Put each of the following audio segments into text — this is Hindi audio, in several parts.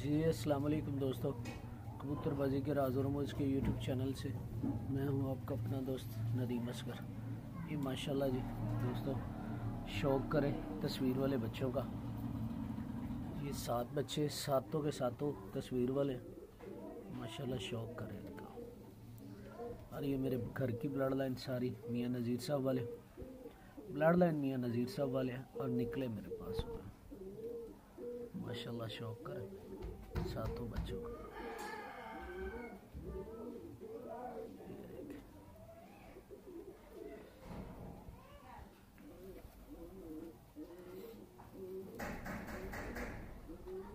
जी अस्सलाम वालेकुम दोस्तों, कबूतरबाजी के राज और रमूज़ के यूट्यूब चैनल से मैं हूं आपका अपना दोस्त नदीम असगर। ये माशाल्लाह जी दोस्तों, शौक़ करें तस्वीर वाले बच्चों का। ये 7 बच्चे, सातों के सातों तस्वीर वाले माशाल्लाह शौक़ करें इनका। और ये मेरे घर की ब्लड लाइन सारी मियाँ नज़ीर साहब वाले, ब्लड लाइन मियाँ नज़ीर साहब वाले हैं और निकले मेरे पास हुए माशाल्लाह शौक़ करें सातों बच्चों का।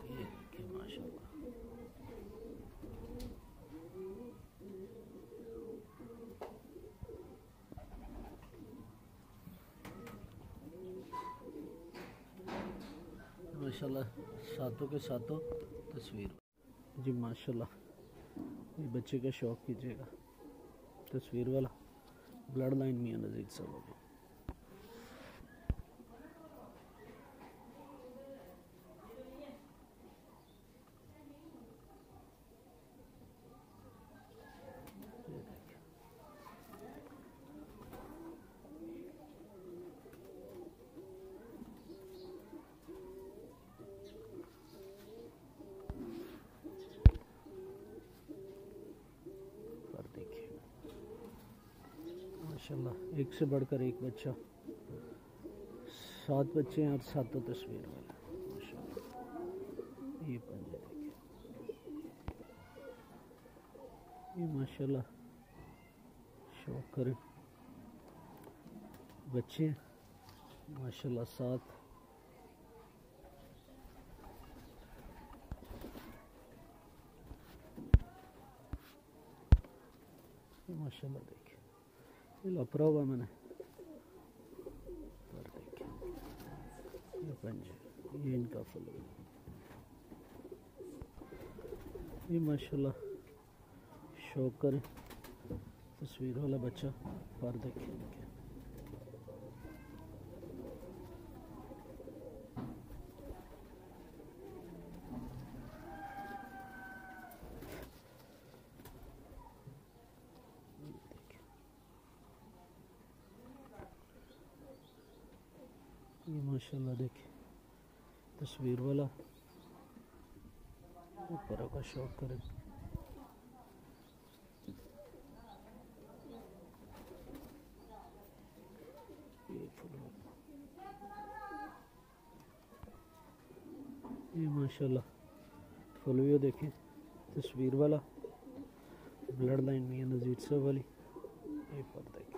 ये देखिए माशाल्लाह। माशाल्लाह सातों के सातों तस्वीर जी माशाल्लाह। ये बच्चे का शौक़ कीजिएगा तस्वीर वाला, ब्लड लाइन मियाँ नज़ीर साहब वाले। माशाल्लाह एक से बढ़कर एक बच्चा, 7 बच्चे हैं और सातों तस्वीर वाले माशाल्लाह। ये पंजे देखिए, ये माशाल्लाह शौक़ करें बच्चे माशाल्लाह 7। माशाल्लाह देखिए, ये लपरा हुआ मैंने पर देखिए ये पंजे, ये इनका फल। ये माशाल्लाह शौक़ करें तस्वीर वाला बच्चा पर देखिए। ये माशाल्लाह देखिए तस्वीर वाला ऊपर का शौक़ करें। ये माशाल्लाह फुल व्यू देखें तस्वीर वाला, ब्लड लाइन मियाँ नज़ीर साहब वाली। ये पर देखें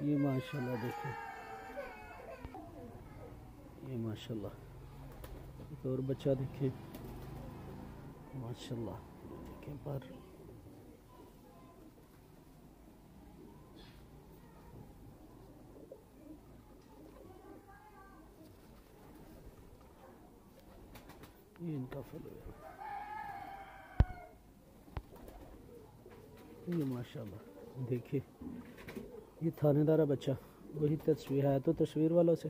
ये माशाल्लाह देखें, ये माशाल्लाह एक और बच्चा देखें माशाल्लाह देखें पर। ये इनका फल है, ये माशाल्लाह देखिए। ये थानेदारा बच्चा वही तस्वीर है तो तस्वीर वालों से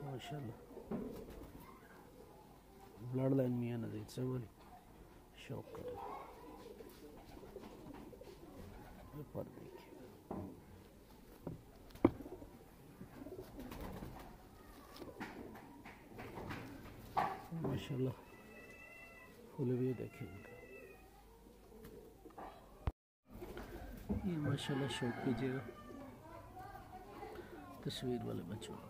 माशाल्लाह, ब्लड लाइन मियाँ नज़ीर साहब वाली शौक़ करें। ये पर देखिए माशाल्लाह फुल भी देखें इनका। ये माशाल्लाह शौक़ कीजिएगा तस्वीर वाले बच्चों को।